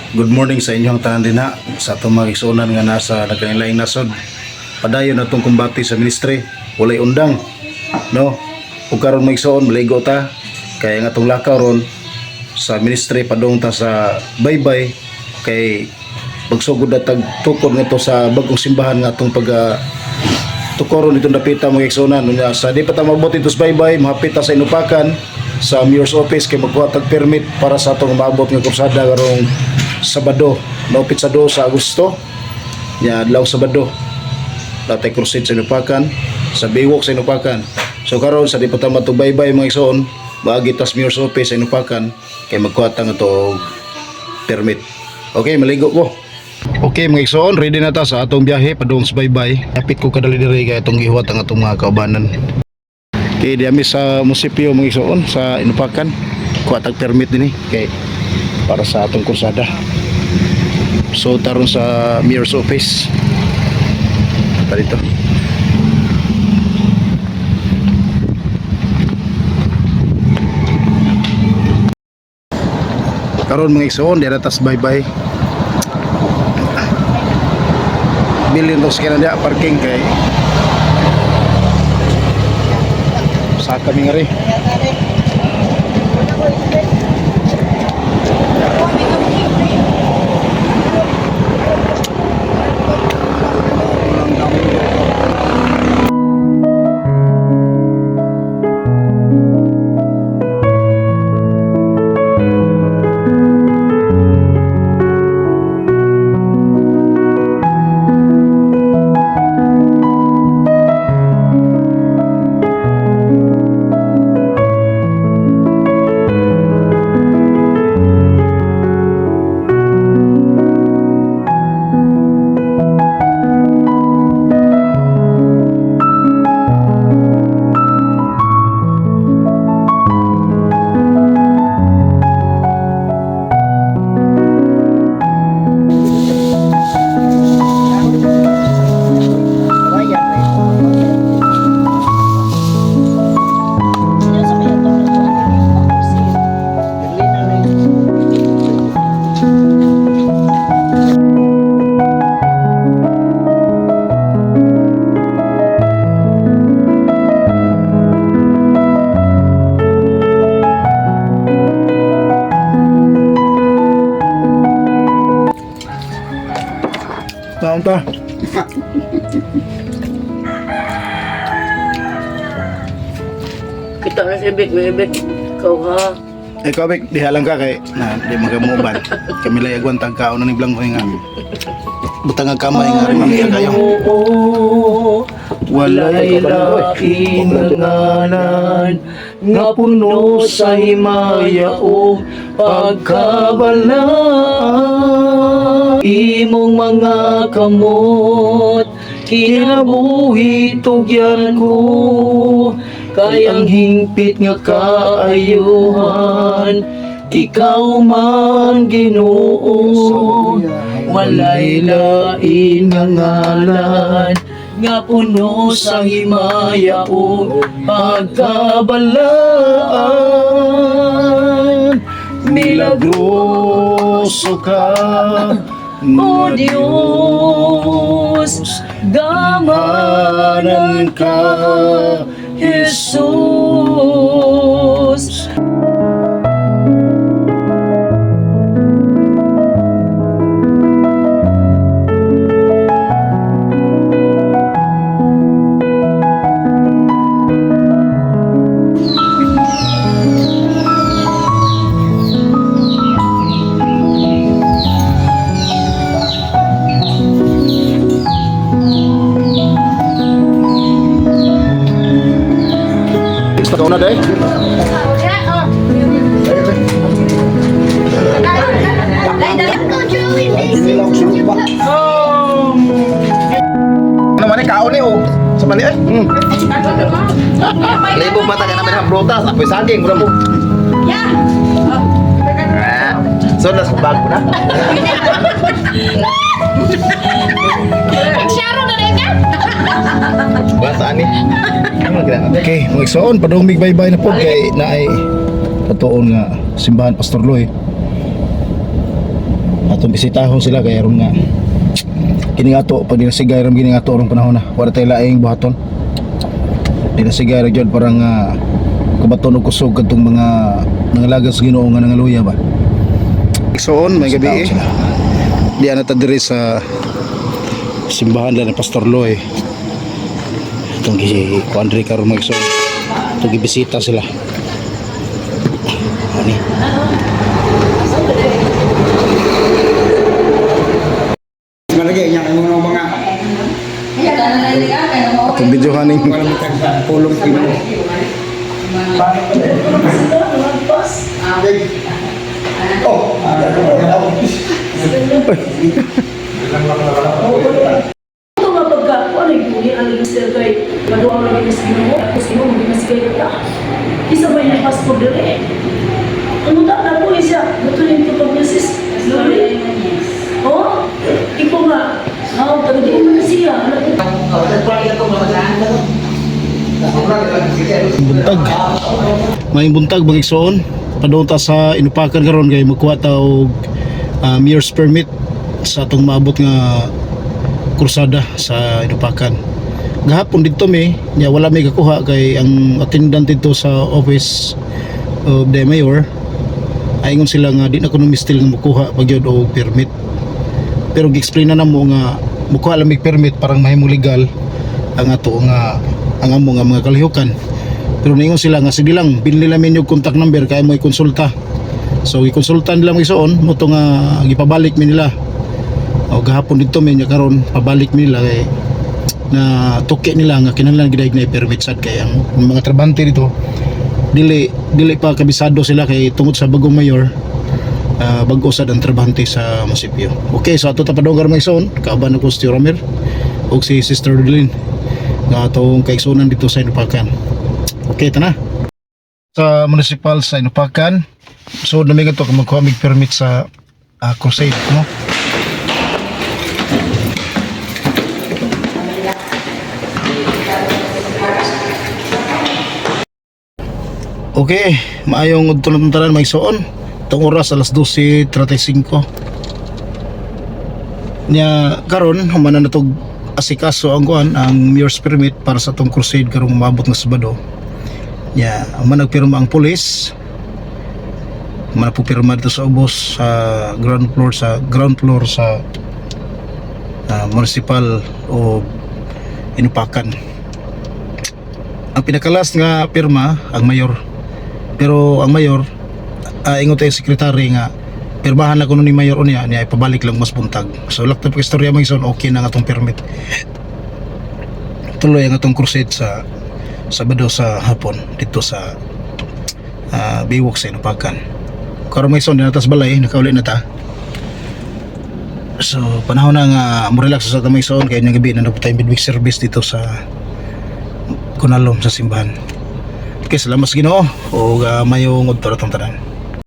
Good morning sa inyong tanan din ha. Sa itong mga igsunan nga nasa nagkanilaing nasod. Padayon na itong kumbati sa ministry. Walay undang. No? Kung karon may igsuon, maligo ta. Kaya nga itong lakaw ron sa ministry padong ta sa baybay. Kay pagsugod na tagtukod nga ito sa bagong simbahan nga itong tukoron itong napita mga igsunan. Sa di pa ta mabot ito sa baybay, mahapit ta sa inupakan sa mayor's office kay magkuha tag permit para sa itong maabot nga kursada karong Sabado, naupit sa 2 sa Agosto. Ya, adlaw Sabado. Datay crusade sa Inupakan, sa biwok sa Inupakan. So karon sa di pa ta matubaybay mga igsoon, baagi tas mayor's office sa Inupakan kay magkuha ta nga to permit. Okay, maligo ko. Okay mga igsoon, ready na ta sa atong biyahe padung sa baybay. Kapit ko kadali diri kay atong gihuwat ang atong mga kaubanan. Okay, diami sa munisipyo mga igsoon sa Inupakan. Kuha tag permit dinhi kay para sa atong kursada. So taron sa mayor's office. Dito. Karon mga igsoon, dira tas bye-bye. Bilin to sa kanila parking kay sa kami nga rin. Naon ta? Kita na si Bik, ikaw ha. Ikaw Bek, dihalang ka kay na di magamuban. Kami layagwan tag kaon ni blanco nga. Butang nga kamay nga rin mamaya kayo. Walay lain ngalan nga puno sa himaya o pagkabala. Imong mga kamot kinabuhi tugyan ko, kayang hingpit nga kaayuhan, ikaw man Ginoo. Walay lain nga ngalan nga puno sa himaya o pagkabalaan. Milagroso ka, O Diyos, gamanan ka, Jesus. Ikaw na day. Ano man kaon ni o sa mali eh. Libo mata ka namin ang brotas, ako'y saging mura mo. So nas bag mo na. Basta ani. Okay, mga igsoon, padung bye-bye na po kay naay patuon nga simbahan Pastor Loy. Ato atong bisitahon sila kay aron nga kini nga to pag dinasigay ram gini nga to orong panahon na wala tay laing buhaton dinasigay ra gyud parang kubaton og kusog kadtong mga lagas Ginoo nga nangaluya ba. Igsoon may gabi di ana ta diri sa simbahan ni Pastor Loy itong kuandri karon mga igsoon itong gibisita sila ani. Malagay niya kung mga Itong video haning pulong pino. Ito nga pagka, ano yung huli ang minister kay maduang lagi na Ginoo, tapos Ginoo hindi na sigay ka. Isa ba yung pastor dere? Ano na po siya? Natuloy ito pag nasis. Luli? Oh? Ikaw nga. Tagadiin mo na siya. buntag may buntag mga igsoon padung ta sa inupakan karon kay magkuha ta og mayor's permit sa atong maabot nga kursada sa inupakan. Gahapon dito nya wala may kakuha kay ang attendant dito sa office of the mayor ay ingon sila nga di na kuno mistil nga makuha pagyud og permit. Pero gi-explain na namo nga mukuha lang mig permit parang mahimong legal ang ato nga ang amo nga mga kalihukan. Pero ningon sila nga sige lang binili namin yung contact number kaya mo i-konsulta. So i-konsulta nila mga igsoon mo to nga gipabalik mi nila. O gahapon dito nya karon pabalik mi nila kay na tuki nila nga kinahanglan gid na permit sad kay ang mga trabante dito dili pa kabisado sila kay tungod sa bagong mayor bago sad ang trabante sa munisipyo. Okay, so ato ta padunggar mga igsoon kaaban ako si Romer ug si Sister Rodlin nga atong kaigsunan dito sa Inupakan. Okay, tana sa municipal sa Inupakan. So namigan to kung magkuha mig permit sa crusade, no? Okay, maayong udton tanan may suon. Tong oras alas 12:35. Nya karon humanan na tog asikaso ang kuan ang mayor's permit para sa tong crusade karong maabot nga Sabado. Nya man nagpirma ang pulis. Man po pirma dito sa ubos sa ground floor sa municipal o Inupakan. Ang pinakalas nga pirma ang mayor. Pero ang mayor ingon tayo sekretary nga pirmahan na kuno ni mayor unya niya ipabalik lang mas buntag. So lakta pa istorya mga ison okay na nga atong permit. Tuloy ang atong crusade sa Sabado sa hapon dito sa Biwok sa Inupakan. Karon mga ison dinatas balay nakauli na ta. So panahon na nga mo relax sa tamay ison kay nya gabi na po tayong midweek service dito sa Kunalom sa simbahan. Okay, salamat sa Ginoo o mayong udto ratong tanan.